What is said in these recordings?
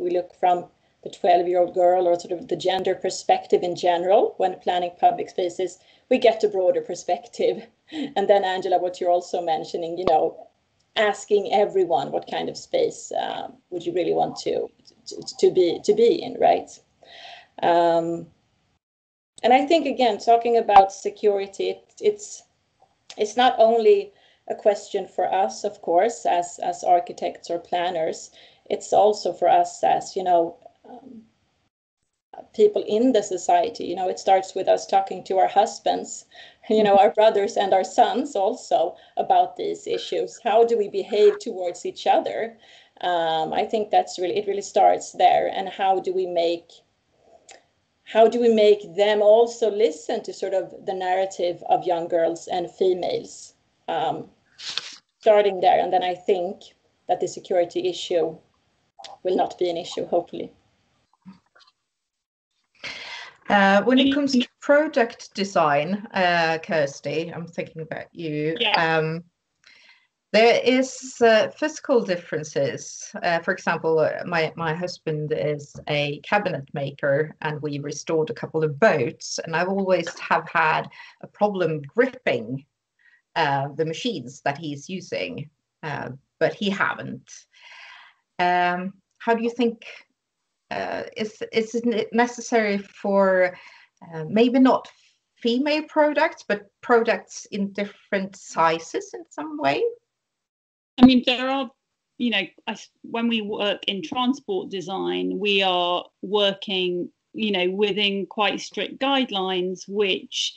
we look from the 12-year-old girl or sort of the gender perspective in general when planning public spaces, we get a broader perspective. And then, Angela, what you're also mentioning, you know, asking everyone what kind of space would you really want to be in, right? And I think, again, talking about security, it's not only a question for us, of course, as architects or planners. It's also for us as, you know, people in the society. You know, it starts with us talking to our husbands, you know, our brothers and our sons also about these issues. How do we behave towards each other? I think that's really, it really starts there. And how do we make them also listen to sort of the narrative of young girls and females, starting there. And then I think that the security issue will not be an issue, hopefully. When it comes to product design, Kirsty, I'm thinking about you. Yeah. There is physical differences. For example, my husband is a cabinet maker, and we restored a couple of boats, and I've always have had a problem gripping the machines that he's using, but he haven't. How do you think, is it necessary for maybe not female products, but products in different sizes in some way? I mean, there are, you know, when we work in transport design, we are working, you know, within quite strict guidelines, which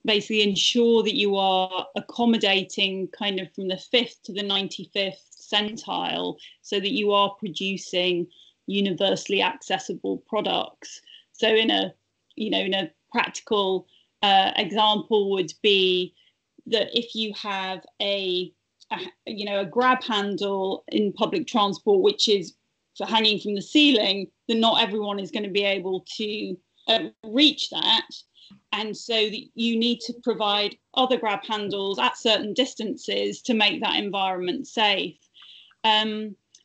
basically ensure that you are accommodating kind of from the 5th to the 95th centile, so that you are producing universally accessible products. So in a, you know, in a practical example would be that if you have a grab handle in public transport, which is for hanging from the ceiling, then not everyone is going to be able to reach that. And so that you need to provide other grab handles at certain distances to make that environment safe. I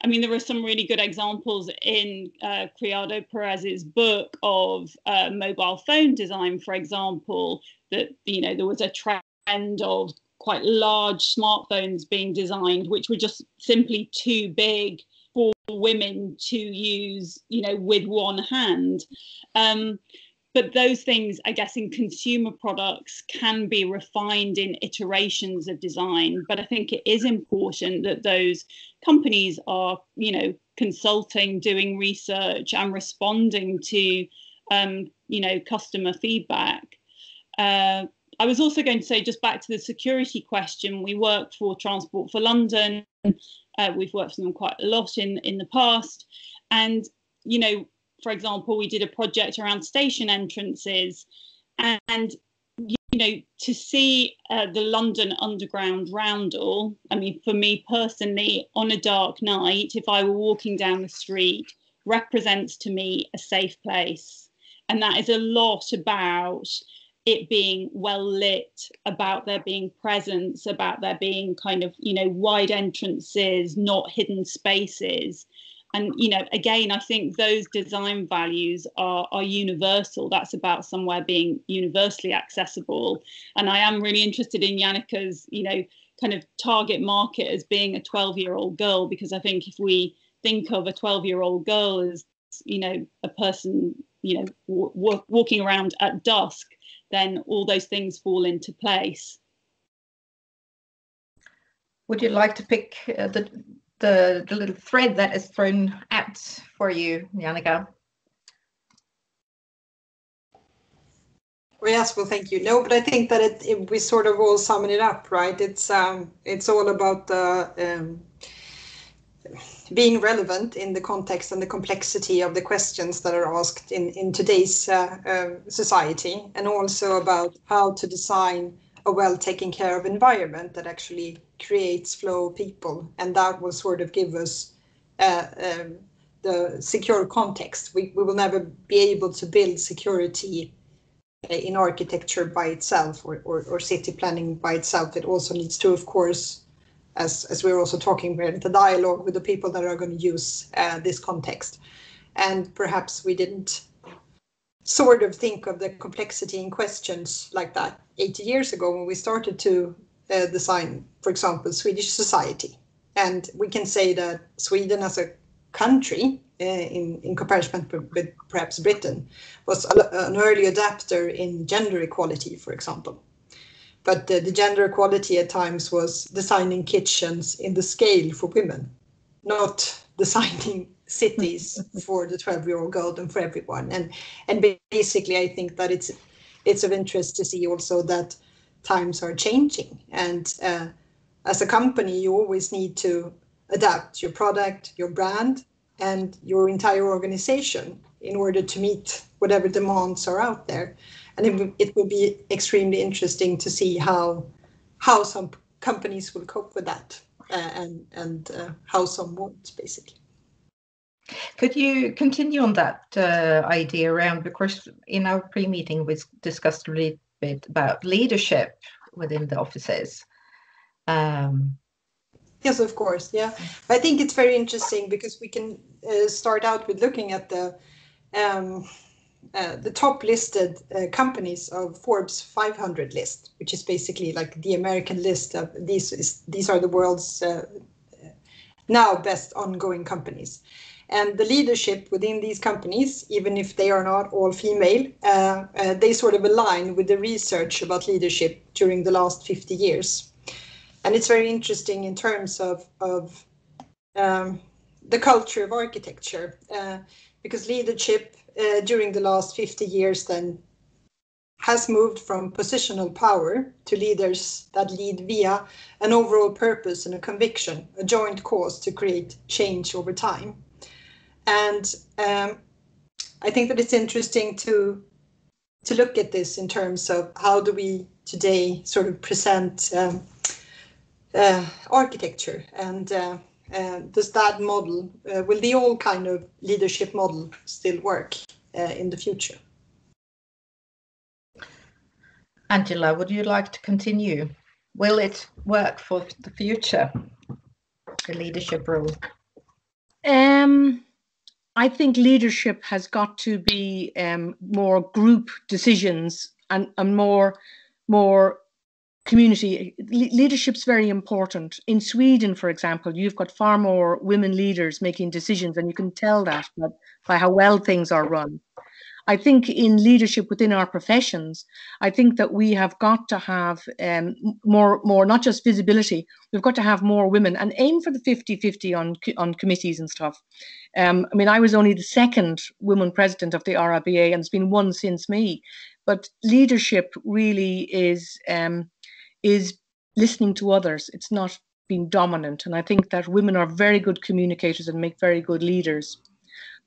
mean, there are some really good examples in Criado Perez's book of mobile phone design, for example, that, you know, there was a trend of quite large smartphones being designed, which were just simply too big for women to use, you know, with one hand. But those things, I guess, in consumer products can be refined in iterations of design. But I think it is important that those companies are, you know, consulting, doing research and responding to, you know, customer feedback. I was also going to say, just back to the security question, we worked for Transport for London. We've worked for them quite a lot in the past. And, you know, for example, we did a project around station entrances, and you know, to see the London Underground roundel, I mean, for me personally, on a dark night, if I were walking down the street, represents to me a safe place. And that is a lot about it being well lit, about there being presence, about there being kind of, you know, wide entrances, not hidden spaces. And, you know, again, I think those design values are universal. That's about somewhere being universally accessible. And I am really interested in Jannika's, you know, kind of target market as being a 12-year-old girl, because I think if we think of a 12-year-old girl as, you know, a person, you know, walking around at dusk, then all those things fall into place. Would you like to pick the little thread that is thrown out for you, Jannika? Well, yes, well, thank you. No, but I think that we sort of all sum it up, right? It's all about being relevant in the context and the complexity of the questions that are asked in today's society, and also about how to design a well taken care of environment that actually creates flow of people, and that will sort of give us the secure context. We will never be able to build security in architecture by itself, or city planning by itself. It also needs to, of course, as we're also talking about the dialogue with the people that are going to use this context. And perhaps we didn't sort of think of the complexity in questions like that 80 years ago when we started to design, for example, Swedish society. And we can say that Sweden as a country, in comparison with perhaps Britain, was an early adapter in gender equality, for example. But the gender equality at times was designing kitchens in the scale for women, not designing cities for the 12-year-old girl and for everyone. And basically, I think that it's of interest to see also that times are changing. And as a company, you always need to adapt your product, your brand, and your entire organization in order to meet whatever demands are out there. And it will be extremely interesting to see how some companies will cope with that and how some won't, basically. Could you continue on that idea around, because in our pre-meeting we discussed a little bit about leadership within the offices. Yes, of course. Yeah, I think it's very interesting because we can start out with looking at the top listed companies of Forbes 500 list, which is basically like the American list of these are the world's now best ongoing companies. And the leadership within these companies, even if they are not all female, they sort of align with the research about leadership during the last 50 years. And it's very interesting in terms of the culture of architecture, because leadership during the last 50 years then has moved from positional power to leaders that lead via an overall purpose and a conviction, a joint cause to create change over time. And I think that it's interesting to look at this in terms of how do we today sort of present architecture, and does that model, will the old kind of leadership model still work in the future? Angela, would you like to continue? Will it work for the future, the leadership role? I think leadership has got to be more group decisions and more community. Leadership's very important. In Sweden, for example, you've got far more women leaders making decisions, and you can tell that by how well things are run. I think in leadership within our professions, I think that we have got to have more, not just visibility, we've got to have more women and aim for the 50-50 on committees and stuff. I mean, I was only the second woman president of the RIBA, and there's been one since me. But leadership really is listening to others. It's not being dominant. And I think that women are very good communicators and make very good leaders.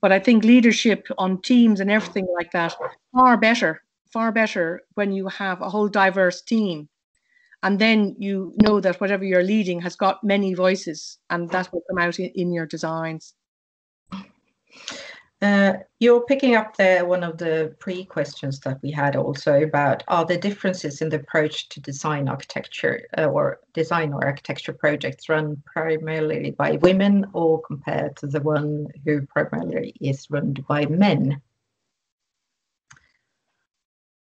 But I think leadership on teams and everything like that, far better when you have a whole diverse team. And then you know that whatever you're leading has got many voices, and that will come out in your designs. You're picking up there one of the pre-questions that we had also about, are there differences in the approach to design architecture or design or architecture projects run primarily by women or compared to the one who primarily is run by men?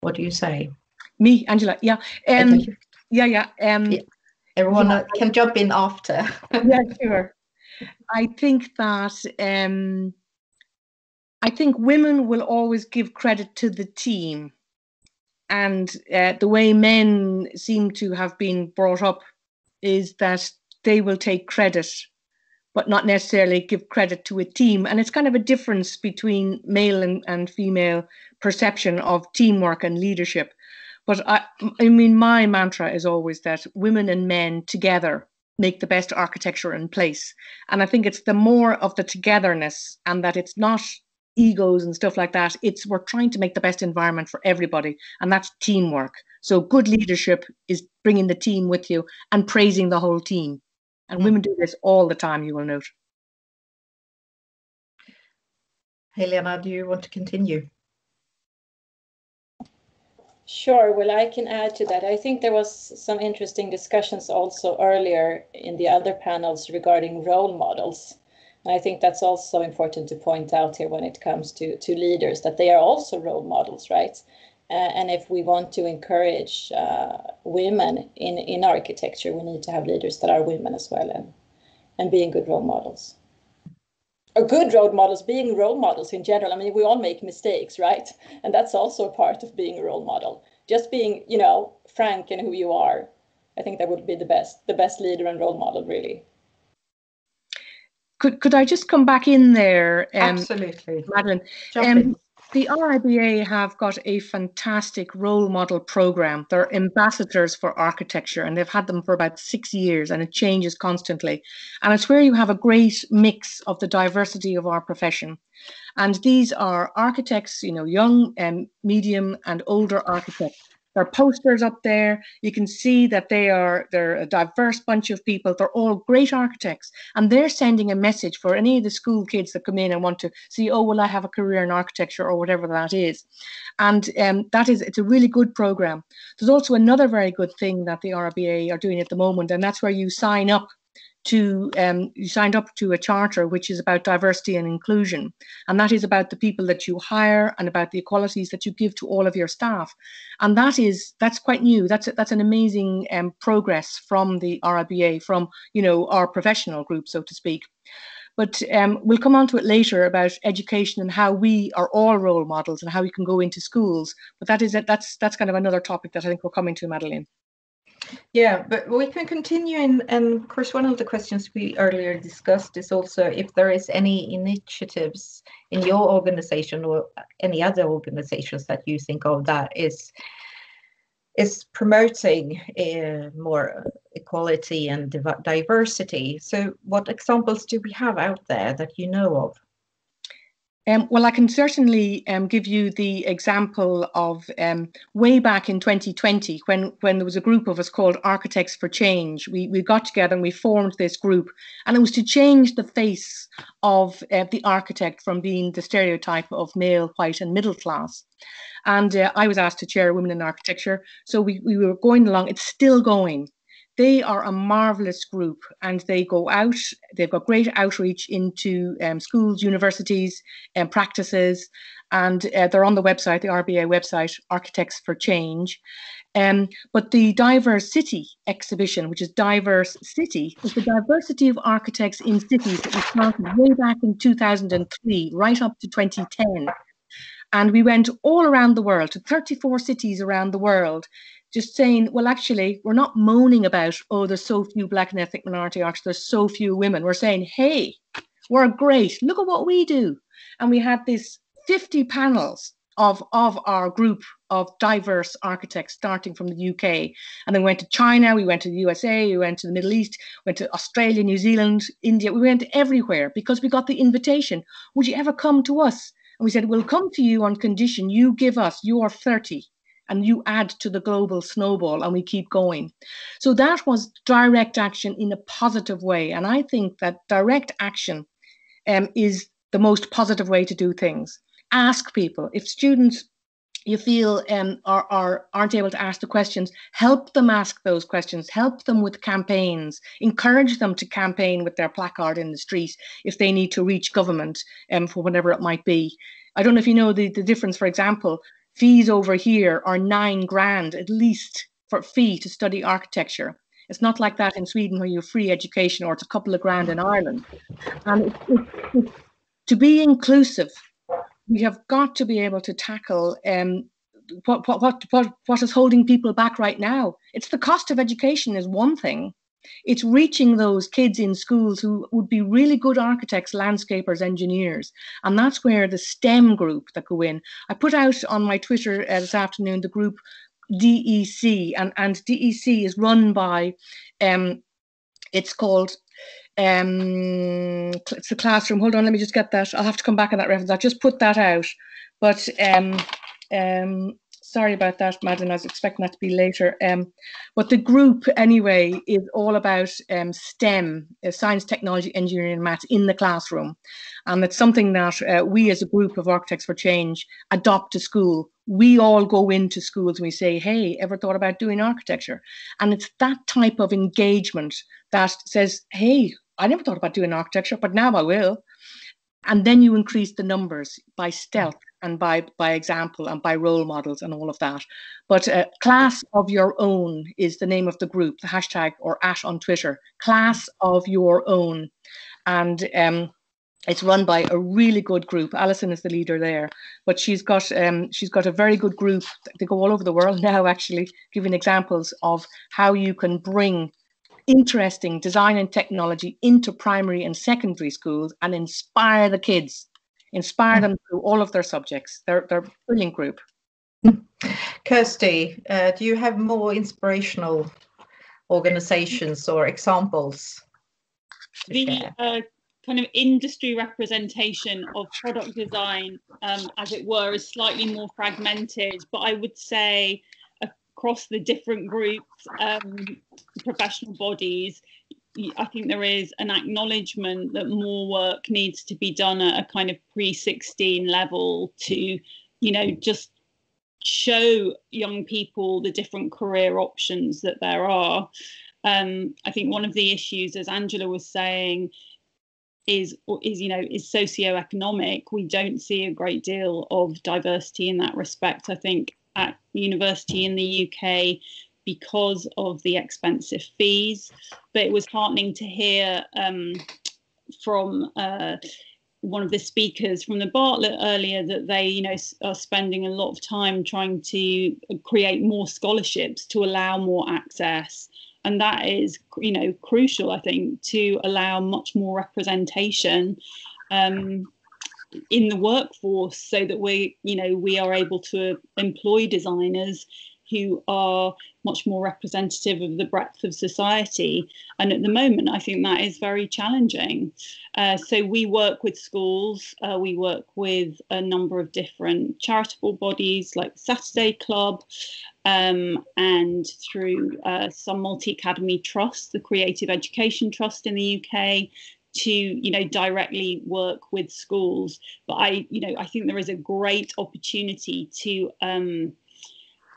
What do you say? Me, Angela, yeah. Everyone can jump in after. Yeah, sure. I think that I think women will always give credit to the team, and the way men seem to have been brought up is that they will take credit, but not necessarily give credit to a team. And it's kind of a difference between male and female perception of teamwork and leadership. But I mean, my mantra is always that women and men together make the best architecture in place. And I think it's the more of the togetherness, and that it's not egos and stuff like that. It's we're trying to make the best environment for everybody, and that's teamwork. So good leadership is bringing the team with you and praising the whole team. And women do this all the time, you will note. Helena, do you want to continue? Sure. Well, I can add to that. I think there was some interesting discussions also earlier in the other panels regarding role models. And I think that's also important to point out here when it comes to leaders, that they are also role models, right? And if we want to encourage women in architecture, we need to have leaders that are women as well, and being good role models. Or good role models, being role models in general. I mean, we all make mistakes, right? And that's also a part of being a role model. Just being, you know, frank in who you are. I think that would be the best leader and role model, really. Could I just come back in there? Absolutely. Madeline. The RIBA have got a fantastic role model program. They're ambassadors for architecture, and they've had them for about 6 years, and it changes constantly. And it's where you have a great mix of the diversity of our profession. And these are architects, you know, young and medium and older architects. There are posters up there. You can see that they're a diverse bunch of people. They're all great architects, and they're sending a message for any of the school kids that come in and want to see, oh, well, I have a career in architecture or whatever that is. And it's a really good program. There's also another very good thing that the RBA are doing at the moment, and that's where you sign up to you signed up to a charter which is about diversity and inclusion, and that is about the people that you hire and about the equalities that you give to all of your staff. And that's quite new. That's an amazing progress from the RIBA, from, you know, our professional group, so to speak. But we'll come on to it later about education and how we are all role models and how we can go into schools. But that's kind of another topic that I think we're coming to, Madeleine. Yeah, but we can continue, and of course one of the questions we earlier discussed is also if there is any initiatives in your organization or any other organizations that you think of that is promoting more equality and diversity. So what examples do we have out there that you know of? Well, I can certainly give you the example of way back in 2020 when there was a group of us called Architects for Change. We got together and we formed this group, and it was to change the face of the architect from being the stereotype of male, white and middle class. And I was asked to chair Women in Architecture. So we were going along. It's still going. They are a marvelous group, and they go out. They've got great outreach into schools, universities, and practices, and they're on the website, the RBA website, Architects for Change. But the Diverse City exhibition, which is Diverse City, is the diversity of architects in cities that we started way back in 2003, right up to 2010. And we went all around the world, to 34 cities around the world, just saying, well, actually, we're not moaning about, oh, there's so few Black and ethnic minority artists, there's so few women. We're saying, hey, we're great. Look at what we do. And we had this 50 panels of our group of diverse architects starting from the UK. And then we went to China, we went to the USA, we went to the Middle East, went to Australia, New Zealand, India. We went everywhere because we got the invitation. Would you ever come to us? And we said, we'll come to you on condition you give us your 30 and you add to the global snowball, and we keep going. So that was direct action in a positive way. And I think that direct action is the most positive way to do things. Ask people. If students you feel aren't able to ask the questions, help them ask those questions, help them with campaigns, encourage them to campaign with their placard in the street if they need to reach government for whatever it might be. I don't know if you know the difference, for example, fees over here are $9,000 at least for fee to study architecture. It's not like that in Sweden where you have free education, or it's a couple of grand in Ireland. And to be inclusive, we have got to be able to tackle what is holding people back right now. It's the cost of education is one thing. It's reaching those kids in schools who would be really good architects, landscapers, engineers. And that's where the STEM group that go in. I put out on my Twitter this afternoon the group DEC, and DEC is run by, it's called, it's the classroom. Hold on, let me just get that. I'll have to come back on that reference. I'll just put that out. But sorry about that, Madeline. I was expecting that to be later. But the group, anyway, is all about STEM, science, technology, engineering, and maths in the classroom. And it's something that we as a group of Architects for Change adopt to school. We all go into schools and we say, hey, ever thought about doing architecture? And it's that type of engagement that says, hey, I never thought about doing architecture, but now I will. And then you increase the numbers by stealth and by example and by role models and all of that. But Class of Your Own is the name of the group, the hashtag or @ on Twitter, Class of Your Own. And it's run by a really good group. Alison is the leader there, but she's got a very good group. They go all over the world now, actually, giving examples of how you can bring interesting design and technology into primary and secondary schools and inspire the kids, inspire them through all of their subjects. They're a brilliant group. Kirsty, do you have more inspirational organizations or examples to share? Kind of industry representation of product design, as it were, is slightly more fragmented, but I would say across the different groups, professional bodies, I think there is an acknowledgement that more work needs to be done at a kind of pre-16 level to, you know, just show young people the different career options that there are. I think one of the issues, as Angela was saying, is socioeconomic. We don't see a great deal of diversity in that respect. I think at university in the UK, because of the expensive fees, but it was heartening to hear from one of the speakers from the Bartlett earlier that they, you know, are spending a lot of time trying to create more scholarships to allow more access. And that is, you know, crucial, I think, to allow much more representation in the workforce, so that we are able to employ designers who are much more representative of the breadth of society. And at the moment, I think that is very challenging. So we work with schools, we work with a number of different charitable bodies like the Saturday Club, and through some multi-academy trusts, the Creative Education Trust in the UK, to, you know, directly work with schools. But I think there is a great opportunity to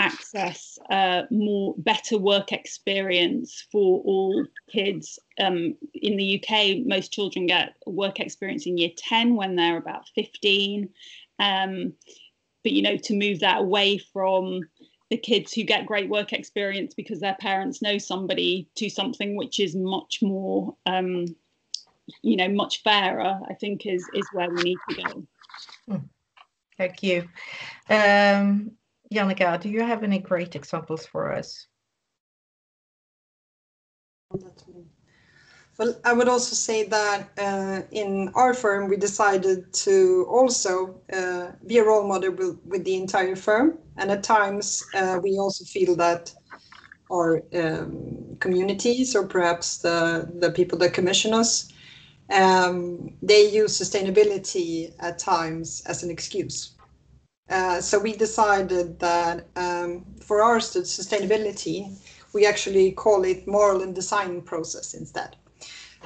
access better work experience for all kids. In the UK, most children get work experience in year 10 when they're about 15. But, you know, to move that away from the kids who get great work experience because their parents know somebody, to something which is much more, much fairer, I think is where we need to go. Thank you. Jannica, do you have any great examples for us? Well, I would also say that in our firm, we decided to also be a role model with the entire firm. And at times, we also feel that our communities, or perhaps the people that commission us, they use sustainability at times as an excuse. So we decided that for our sustainability, we actually call it moral and design process instead.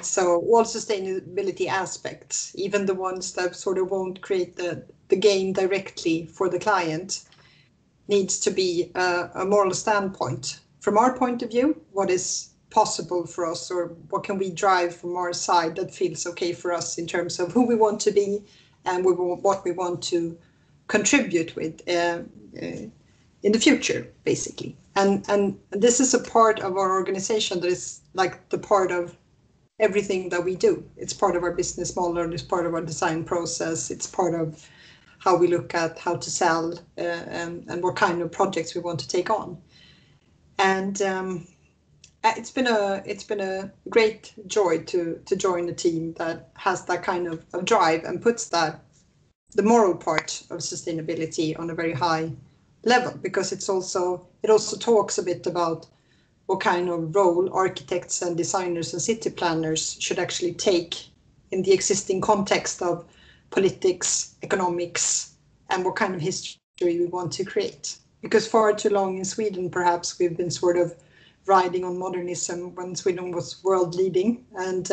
So all sustainability aspects, even the ones that sort of won't create the gain directly for the client, needs to be a moral standpoint. From our point of view, what is possible for us, or what can we drive from our side that feels okay for us in terms of who we want to be and what we want to contribute with in the future, basically. And this is a part of our organization that is like the part of everything that we do. It's part of our business model, it's part of our design process, it's part of how we look at how to sell and what kind of projects we want to take on. And it's been a great joy to join a team that has that kind of drive and puts the moral part of sustainability on a very high level, because it also talks a bit about what kind of role architects and designers and city planners should actually take in the existing context of politics, economics, and what kind of history we want to create. because far too long in Sweden, perhaps we've been sort of riding on modernism when Sweden was world leading. And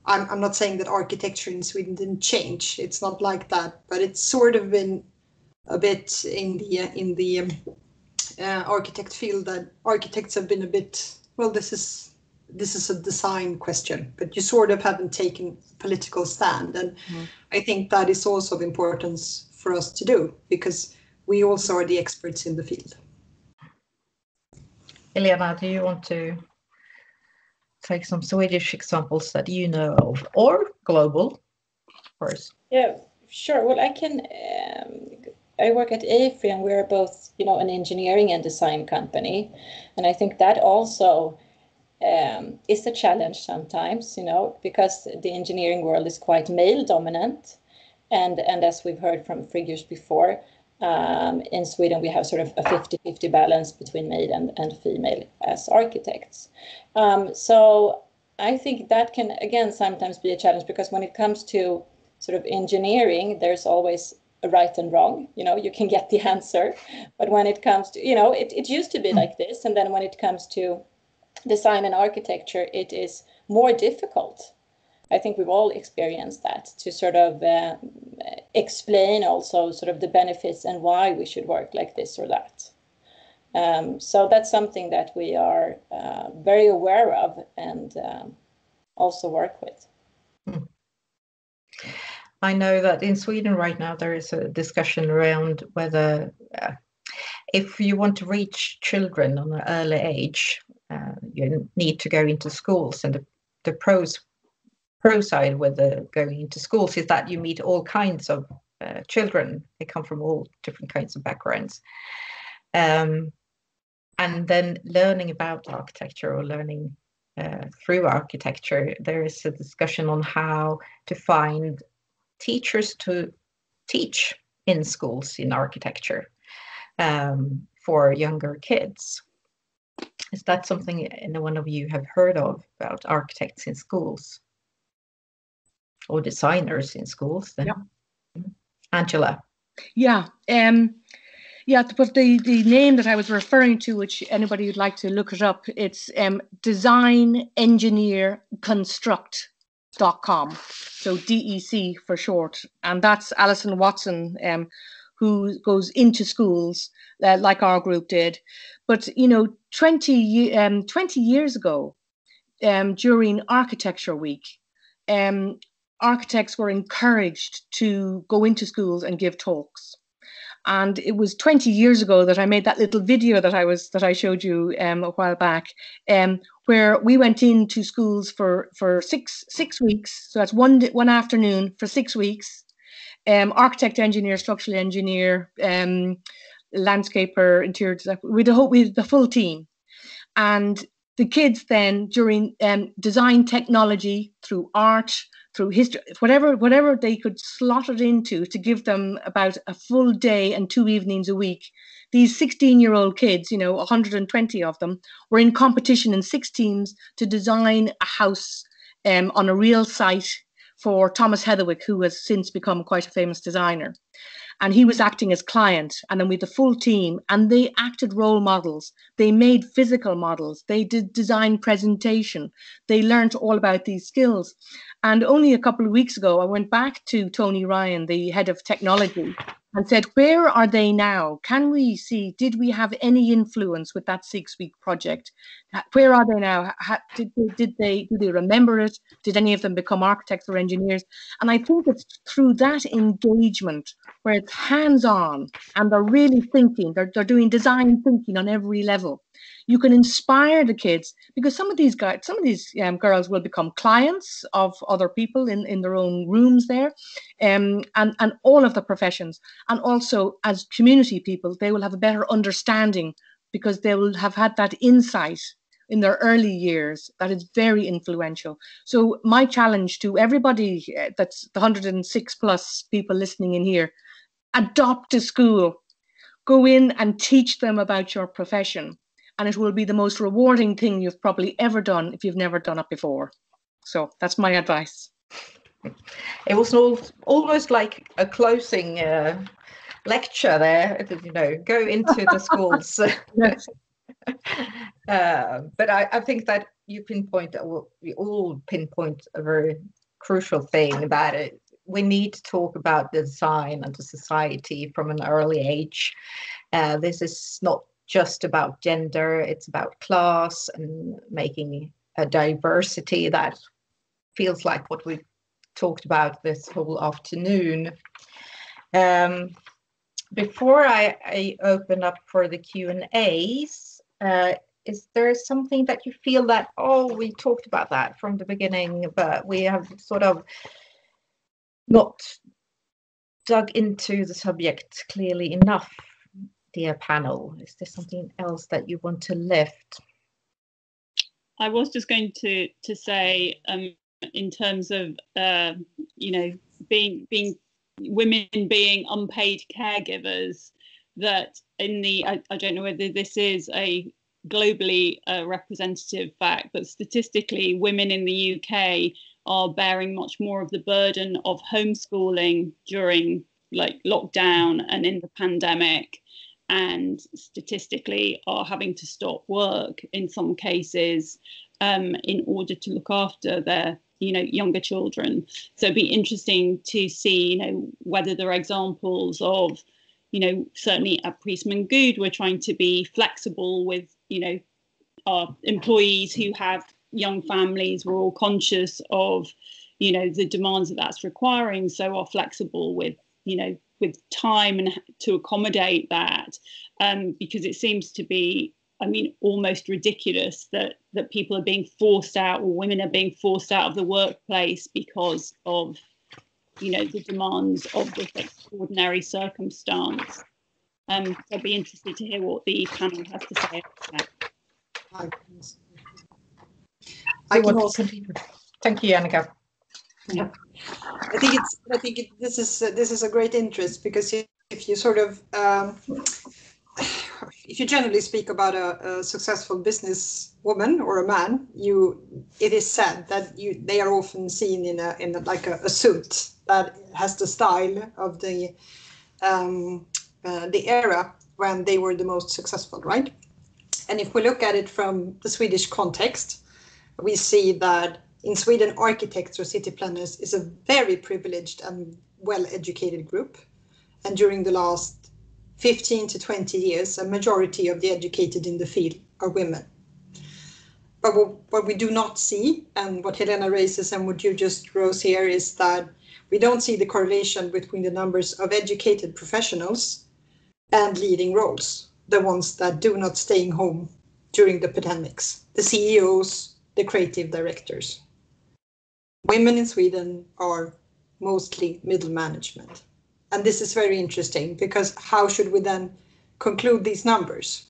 I'm not saying that architecture in Sweden didn't change. It's not like that, but it's sort of been a bit in the architect field that architects have been a bit, well, this is a design question, but you sort of haven't taken political stand. And I think that is also of importance for us to do, because we also are the experts in the field. Elena, do you want to take some Swedish examples that you know of, or global, of course? Yeah, sure. Well, I can. I work at AFRI, and we're both, an engineering and design company, and I think that also is a challenge sometimes, because the engineering world is quite male dominant, and as we've heard from figures before, in Sweden we have sort of a 50-50 balance between male and female as architects. So I think that can again sometimes be a challenge, because when it comes to sort of engineering, there's always a right and wrong. You can get the answer, but when it comes to, it used to be like this, and then when it comes to design and architecture, it is more difficult. I think we've all experienced that, to sort of explain also sort of the benefits and why we should work like this or that. So that's something that we are very aware of and also work with. I know that in Sweden right now there is a discussion around whether if you want to reach children on an early age, you need to go into schools, and the pro side with going into schools is that you meet all kinds of children. They come from all different kinds of backgrounds, and then learning about architecture or learning through architecture, there is a discussion on how to find teachers to teach in schools in architecture for younger kids. Is that something any one of you have heard of, about architects in schools or designers in schools? Then, yeah. Angela. Yeah, but the name that I was referring to, which anybody would like to look it up, it's DesignEngineerConstruct.com, so DEC for short, and that's Alison Watson, who goes into schools like our group did. But 20 years ago, during Architecture Week, architects were encouraged to go into schools and give talks. And it was 20 years ago that I made that little video that I showed you a while back, where we went into schools for 6 weeks. So that's one afternoon for 6 weeks. Architect, engineer, structural engineer, landscaper, interior design, with the full team. And the kids then, during design technology, through art, through history, whatever they could slot it into, to give them about a full day and 2 evenings a week. These 16-year-old kids, 120 of them, were in competition in 6 teams to design a house on a real site for Thomas Heatherwick, who has since become quite a famous designer. And he was acting as client, and then with the full team, and they acted role models. They made physical models. They did design presentation. They learned all about these skills. And only a couple of weeks ago, I went back to Tony Ryan, the head of technology, and said, where are they now? Can we see, did we have any influence with that 6-week project? Where are they now? Do they remember it? Did any of them become architects or engineers? And I think it's through that engagement, where it's hands-on and they're really thinking, they're doing design thinking on every level. You can inspire the kids, because some of these girls will become clients of other people in their own rooms there, and all of the professions. And also as community people, they will have a better understanding, because they will have had that insight in their early years that is very influential. So my challenge to everybody, that's the 106 plus people listening in here, adopt a school, go in and teach them about your profession. And it will be the most rewarding thing you've probably ever done if you've never done it before. So that's my advice. It was almost like a closing lecture there, go into the schools. But I think that you pinpoint, we all pinpoint a very crucial thing, that we need to talk about the design and the society from an early age. This is not just about gender, it's about class and making a diversity that feels like what we've talked about this whole afternoon. Before I open up for the Q&As, is there something that you feel that, we talked about that from the beginning, but we have sort of not dug into the subject clearly enough, dear panel? Is there something else that you want to lift? I was just going to say, in terms of being women being unpaid caregivers, that in the I don't know whether this is a globally representative fact, but statistically women in the UK are bearing much more of the burden of homeschooling during lockdown and in the pandemic, and statistically are having to stop work in some cases in order to look after their younger children. So it'd be interesting to see whether there are examples of certainly at Priestman Good we're trying to be flexible with our employees who have young families. We're all conscious of the demands that's requiring, so are flexible with time and to accommodate that, because it seems to be almost ridiculous that people are being forced out, or women are being forced out of the workplace because of the demands of this extraordinary circumstance. I'd be interested to hear what the panel has to say about that. I want to continue. Thank you, Annika. Yeah, I think this is a great interest, because if you sort of if you generally speak about a successful business woman or a man, it is said that they are often seen in a suit that has the style of the era when they were the most successful, right? And if we look at it from the Swedish context, we see that in Sweden, architects or city planners is a very privileged and well-educated group. And during the last 15 to 20 years, a majority of the educated in the field are women. But what we do not see, and what Helena raises and what you just rose here, is that we don't see the correlation between the numbers of educated professionals and leading roles, the ones that do not staying home during the pandemics, the CEOs, the creative directors. Women in Sweden are mostly middle management. And this is very interesting, because how should we then conclude these numbers?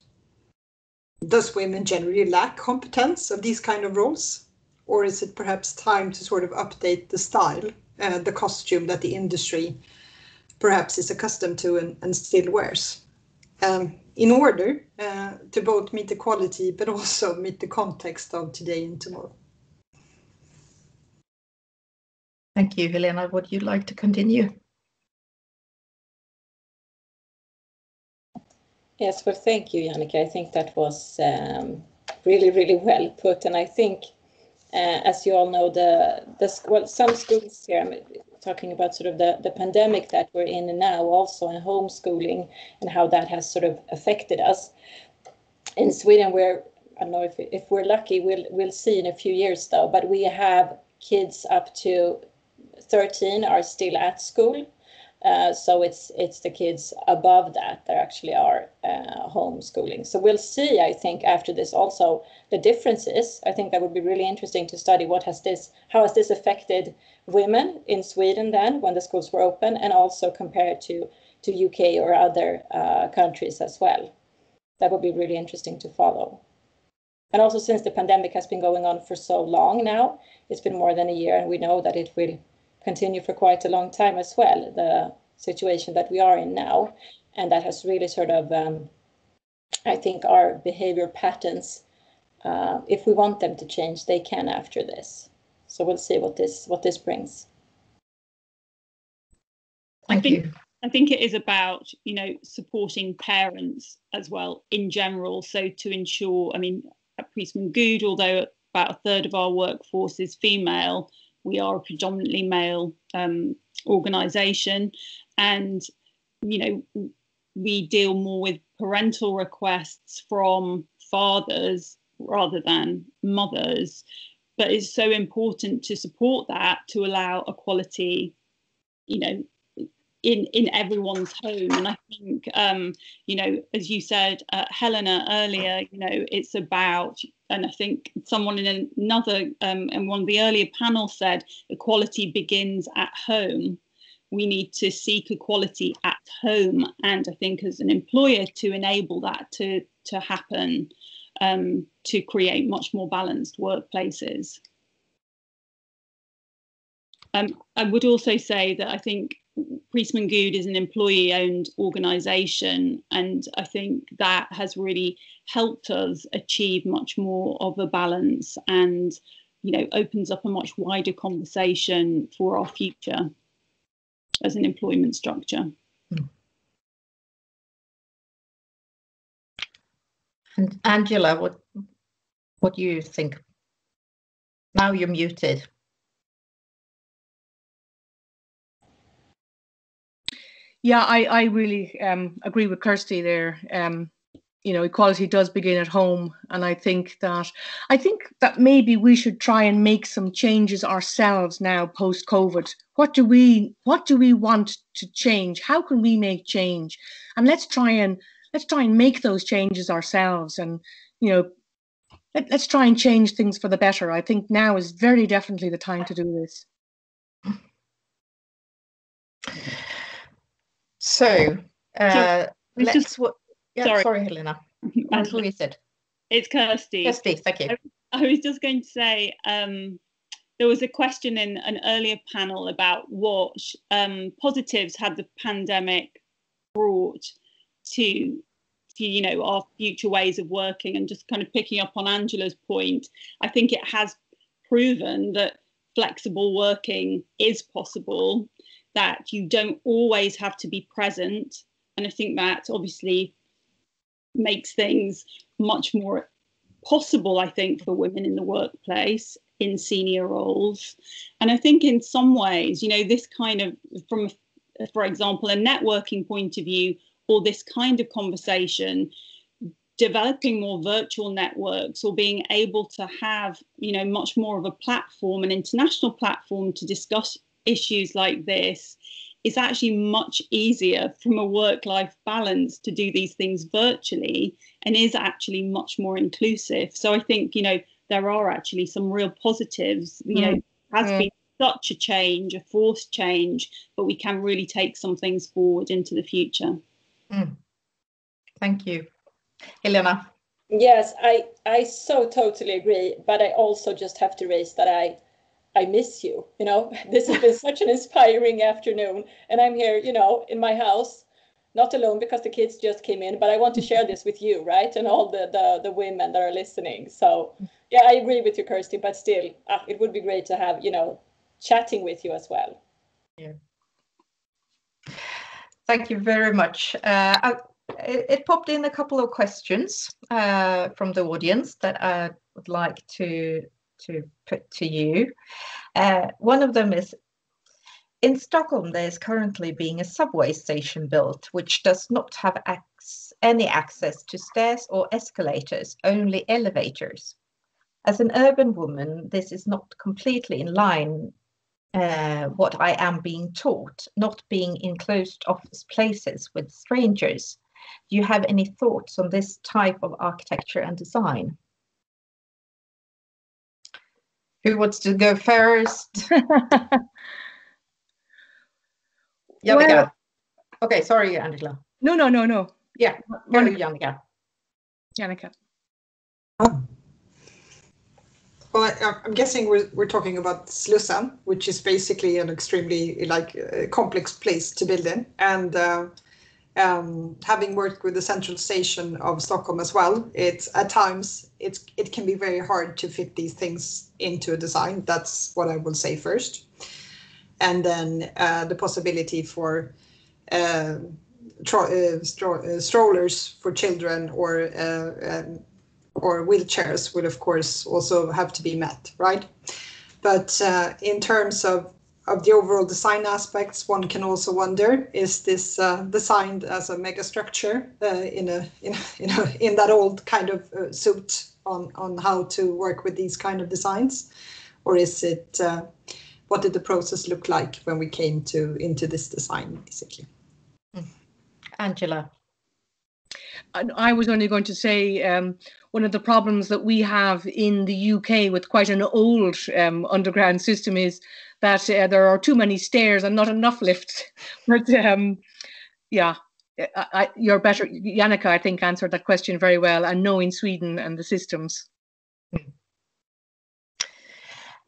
Does women generally lack competence of these kind of roles? Or is it perhaps time to sort of update the style, the costume that the industry perhaps is accustomed to and still wears, in order to both meet equality, but also meet the context of today and tomorrow? Thank you, Helena. Would you like to continue? Yes, well, thank you, Jannike. I think that was really, really well put. And I think, as you all know, some schools here, I'm talking about sort of the pandemic that we're in now, also in homeschooling, and how that has sort of affected us. In Sweden, I don't know if we're lucky, we'll see in a few years though, but we have kids up to 13 are still at school. So it's the kids above that actually are homeschooling. So we'll see, I think, after this also the differences. I think that would be really interesting to study how has this affected women in Sweden then when the schools were open, and also compared to UK or other countries as well. That would be really interesting to follow. And also, since the pandemic has been going on for so long now, it's been more than a year, and we know that it will continue for quite a long time as well, the situation that we are in now. And that has really sort of, I think our behavior patterns, if we want them to change, they can after this. So we'll see what this brings. Thank you. I think it is about, you know, supporting parents as well in general. So to ensure, I mean, at Priestman Good, although about a third of our workforce is female, we are a predominantly male organisation, and you know, we deal more with parental requests from fathers rather than mothers. But it's so important to support that, to allow equality, you know, in everyone's home. And I think, you know, as you said, Helena, earlier, you know, it's about, and I think someone in another, in one of the earlier panels said, equality begins at home. We need to seek equality at home. And I think as an employer, to enable that to happen, to create much more balanced workplaces. I would also say that I think Priestman Good is an employee-owned organisation, and I think that has really helped us achieve much more of a balance, and you know, opens up a much wider conversation for our future as an employment structure. And Angela, what do you think? Now you're muted. Yeah, I really agree with Kirsty there. You know, equality does begin at home, and I think that maybe we should try and make some changes ourselves now post COVID. What do we want to change? How can we make change? And let's try and make those changes ourselves. And you know, let's try and change things for the better. I think now is very definitely the time to do this. So let's what? Yeah, sorry, Helena. Who is it? It's Kirsty. Kirsty, thank you. I was just going to say, there was a question in an earlier panel about what positives had the pandemic brought to you know, our future ways of working. And just kind of picking up on Angela's point, I think it has proven that flexible working is possible, that you don't always have to be present. And I think that obviously makes things much more possible, I think, for women in the workplace in senior roles. And I think in some ways, you know, this kind of, from, for example, a networking point of view, or this kind of conversation, developing more virtual networks, or being able to have, you know, much more of a platform, an international platform to discuss issues like this, is actually much easier from a work-life balance to do these things virtually, and is actually much more inclusive. So I think, you know, there are actually some real positives. You know, has been such a change, a forced change, but we can really take some things forward into the future. Thank you. Helena. Yes, I so totally agree, but I also just have to raise that I miss you. You know, this has been such an inspiring afternoon, and I'm here, you know, in my house, not alone because the kids just came in, but I want to share this with you, right? And all the women that are listening. So yeah, I agree with you, Kirsty, but still, it would be great to have, you know, chatting with you as well. Yeah. Thank you very much. It popped in a couple of questions from the audience that I would like to put to you. One of them is, in Stockholm, there is currently being a subway station built, which does not have any access to stairs or escalators, only elevators. As an urban woman, this is not completely in line what I am being taught, not being in closed office places with strangers. Do you have any thoughts on this type of architecture and design? Who wants to go first? Jannica. Well, okay, sorry, Angela. No. Yeah, go, Jannica. Jannica. Well, I'm guessing we're talking about Slussen, which is basically an extremely complex place to build in. And having worked with the central station of Stockholm as well, it's at times it can be very hard to fit these things into a design. That's what I will say first. And then the possibility for strollers for children or wheelchairs would of course also have to be met, right? But in terms of the overall design aspects, one can also wonder: is this designed as a mega structure in that old kind of suit on how to work with these kind of designs, or is it what did the process look like when we came into this design, basically? Angela. I was only going to say one of the problems that we have in the UK with quite an old underground system is that there are too many stairs and not enough lifts. But yeah, you're better. Jannica, I think, answered that question very well, and knowing Sweden and the systems.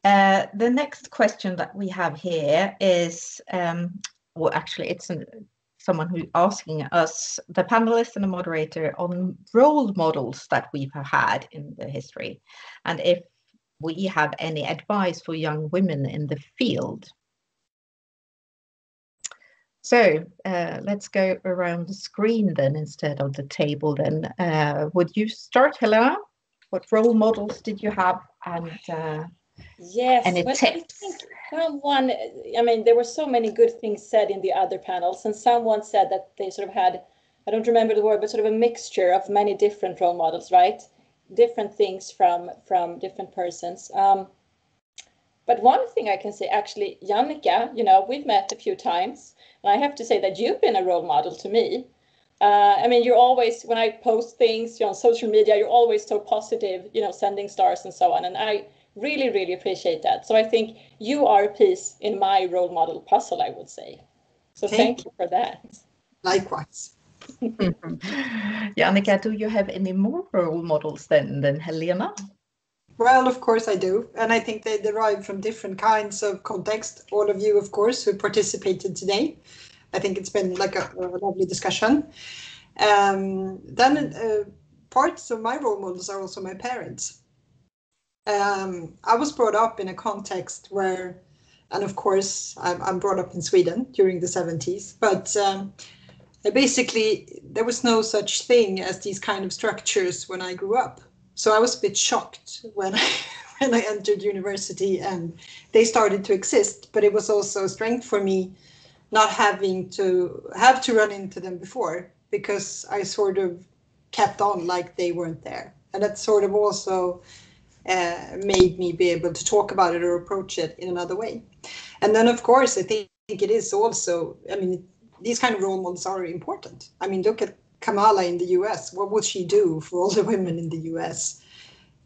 The next question that we have here is, well, actually, it's someone who's asking us, the panelist and the moderator, on role models that we've had in the history, and if we have any advice for young women in the field. So let's go around the screen then instead of the table then. Would you start, Helena? What role models did you have, and yes, any well, tips? I think someone, I mean, there were so many good things said in the other panels, and someone said that they sort of had, I don't remember the word, but sort of a mixture of many different role models, right? Different things from different persons. But one thing I can say, actually, Jannica, you know, we've met a few times, and I have to say that you've been a role model to me. I mean, you're always, when I post things, you know, on social media, you're always so positive, you know, sending stars and so on. And I really, really appreciate that. So I think you are a piece in my role model puzzle, I would say. So thank you for that. Likewise. Jannica, do you have any more role models than Helena? Well, of course I do. And I think they derive from different kinds of context. All of you, of course, who participated today. I think it's been like a lovely discussion. Then parts of my role models are also my parents. I was brought up in a context where, and of course, I'm brought up in Sweden during the 70s, but basically there was no such thing as these kind of structures when I grew up. So I was a bit shocked when I entered university and they started to exist, but it was also a strength for me not having to run into them before, because I sort of kept on like they weren't there. And that sort of also made me be able to talk about it or approach it in another way. And then, of course, I think it is also, I mean, these kind of role models are important. I mean, look at Kamala in the US. What would she do for all the women in the US?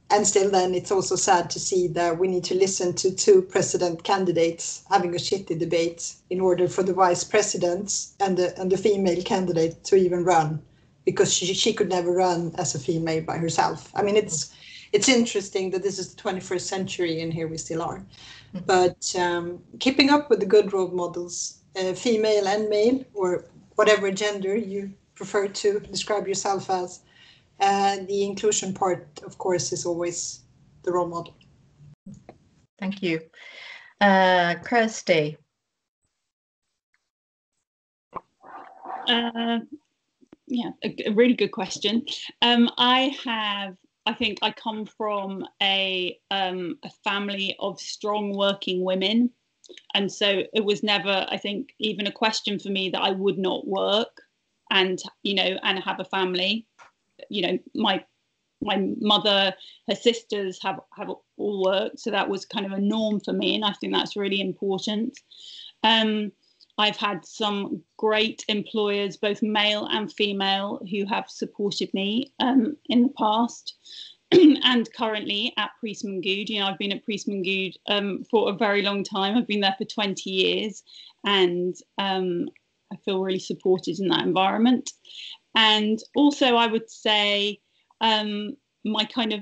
And still then it's also sad to see that we need to listen to two president candidates having a shitty debate in order for the vice presidents and the female candidate to even run, because she could never run as a female by herself. I mean, it's interesting that this is the 21st century and here we still are. But keeping up with the good role models, female and male, or whatever gender you prefer to describe yourself as, the inclusion part, of course, is always the role model. Thank you. Kirsty. Yeah, a really good question. I think I come from a family of strong working women. And so it was never, I think, even a question for me that I would not work and, you know, and have a family. You know, my mother, her sisters have all worked. So that was kind of a norm for me. And I think that's really important. I've had some great employers, both male and female, who have supported me in the past and currently at Priestman Good. You know, I've been at Priestman Good for a very long time. I've been there for 20 years and I feel really supported in that environment. And also I would say my kind of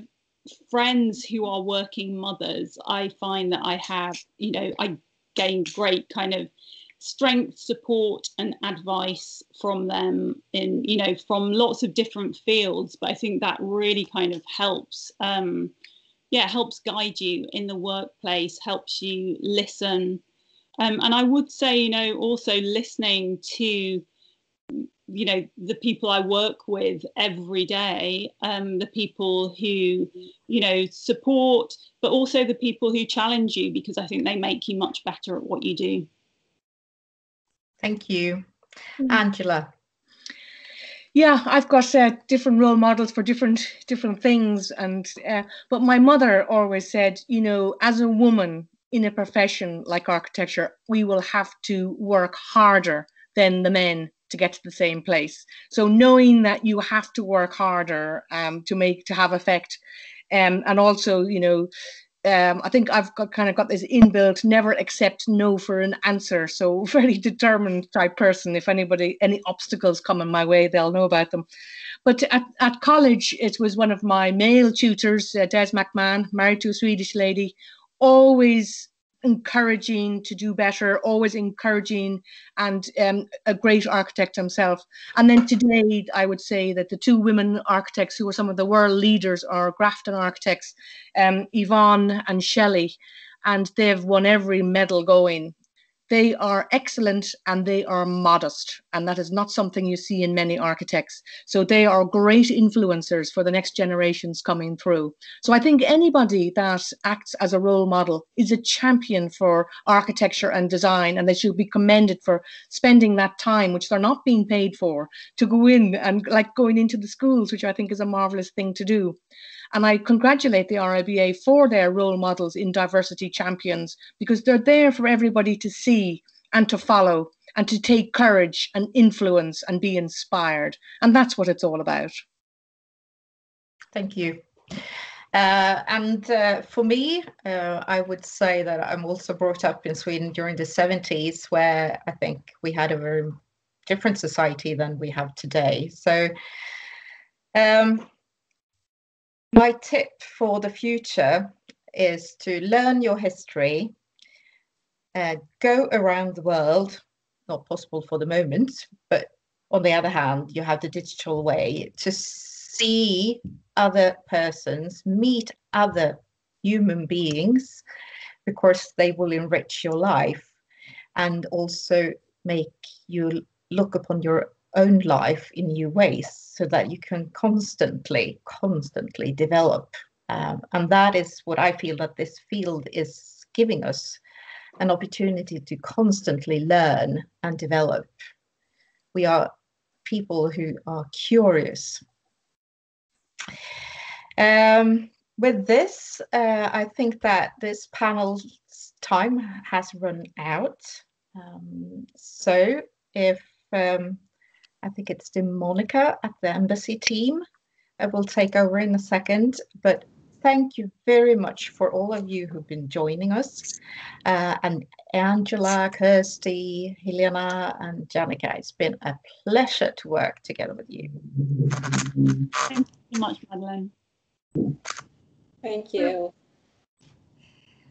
friends who are working mothers, I find that I have, you know, I gained great kind of strength, support and advice from them in, you know, from lots of different fields. But I think that really kind of helps, helps guide you in the workplace, helps you listen And I would say, you know, also listening to, you know, the people I work with every day, the people who, you know, support, but also the people who challenge you, because I think they make you much better at what you do. Thank you. Angela. Yeah, I've got different role models for different things, and but my mother always said, you know, as a woman in a profession like architecture, we will have to work harder than the men to get to the same place. So knowing that you have to work harder to have effect, and also, you know, I think I've got this inbuilt never accept no for an answer. So very determined type person. If any obstacles come in my way, they'll know about them. But at college, it was one of my male tutors, Des McMahon, married to a Swedish lady, always encouraging to do better, always encouraging, and a great architect himself. And then today, I would say that the two women architects who are some of the world leaders are Grafton architects, Yvonne and Shelley, and they've won every medal going. They are excellent and they are modest, and that is not something you see in many architects. So they are great influencers for the next generations coming through. So I think anybody that acts as a role model is a champion for architecture and design, and they should be commended for spending that time, which they're not being paid for, to go in and like going into the schools, which I think is a marvelous thing to do. And I congratulate the RIBA for their role models in diversity champions, because they're there for everybody to see and to follow and to take courage and influence and be inspired. And that's what it's all about. Thank you. For me, I would say that I'm also brought up in Sweden during the 70s, where I think we had a very different society than we have today. So my tip for the future is to learn your history, go around the world, not possible for the moment, but on the other hand, you have the digital way to see other persons, meet other human beings, because they will enrich your life and also make you look upon your own life in new ways, so that you can constantly develop. And that is what I feel that this field is giving us, an opportunity to constantly learn and develop. We are people who are curious. With this, I think that this panel's time has run out. So if I think it's Monica at the embassy team. I will take over in a second, but thank you very much for all of you who've been joining us. And Angela, Kirsty, Helena, and Janica, it's been a pleasure to work together with you. Thank you so much, Madeleine. Thank you.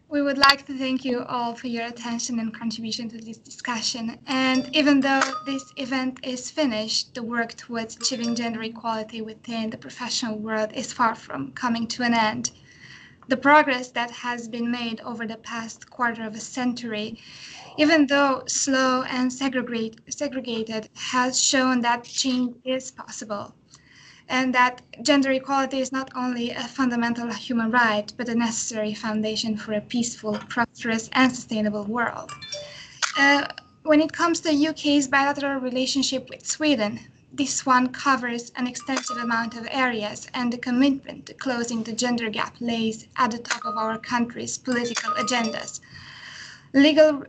We would like to thank you all for your attention and contribution to this discussion. And even though this event is finished, the work towards achieving gender equality within the professional world is far from coming to an end. The progress that has been made over the past quarter of a century, even though slow and segregated, has shown that change is possible, and that gender equality is not only a fundamental human right, but a necessary foundation for a peaceful, prosperous, and sustainable world. When it comes to the UK's bilateral relationship with Sweden, this one covers an extensive amount of areas, and the commitment to closing the gender gap lays at the top of our country's political agendas. Legal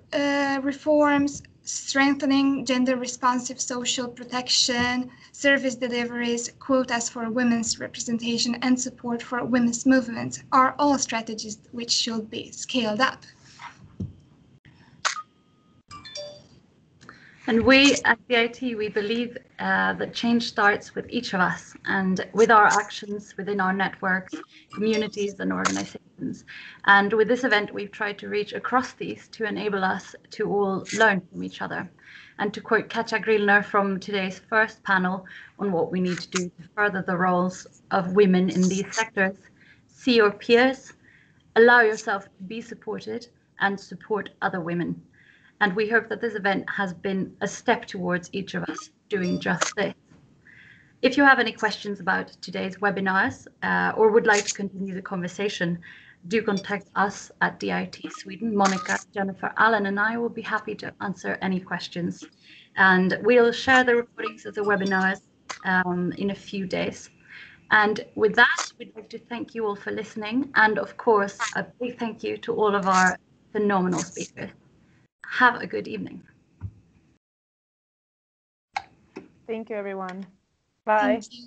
reforms, strengthening gender-responsive social protection, service deliveries, quotas for women's representation, and support for women's movements are all strategies which should be scaled up. And we at DIT, we believe that change starts with each of us and with our actions within our networks, communities, and organizations. And with this event, we've tried to reach across these to enable us to all learn from each other. And to quote Katja Grillner from today's first panel on what we need to do to further the roles of women in these sectors, see your peers, allow yourself to be supported, and support other women. And we hope that this event has been a step towards each of us doing just this. If you have any questions about today's webinars or would like to continue the conversation, do contact us at DIT Sweden. Monica, Jennifer, Alan, and I will be happy to answer any questions. And we'll share the recordings of the webinars in a few days. And with that, we'd like to thank you all for listening. And of course, a big thank you to all of our phenomenal speakers. Have a good evening. Thank you, everyone. Bye. Thank you.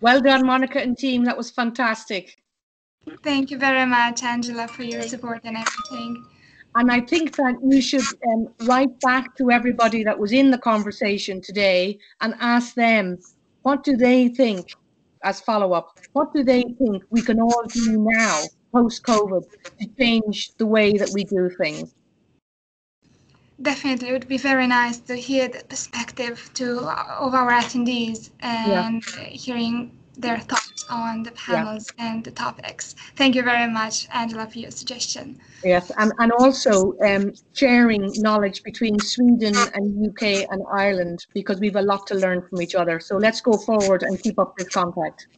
Well done, Monica and team. That was fantastic. Thank you very much, Angela, for your support and everything. And I think that you should write back to everybody that was in the conversation today and ask them, what do they think as follow-up? What do they think we can all do now, post-COVID, to change the way that we do things? Definitely, it would be very nice to hear the perspective of our attendees and hearing their thoughts on the panels and the topics. Thank you very much, Angela, for your suggestion. Yes, and also sharing knowledge between Sweden and UK and Ireland, because we've a lot to learn from each other. So let's go forward and keep up this contact.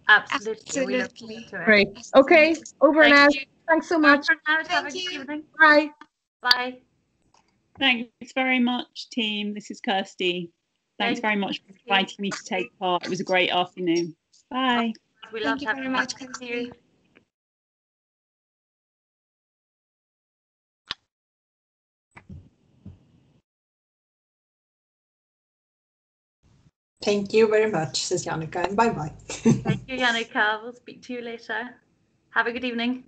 Absolutely. Absolutely. Great. Okay, over and out. you. Thanks so much. Have a good evening. Bye. Bye. Thanks very much, team. This is Kirsty. Thanks very much for inviting me to take part. It was a great afternoon. Bye. We love Thank you having very much, Kirsty. Thank you very much, says Jannica, and bye-bye. Thank you, Jannica. We'll speak to you later. Have a good evening.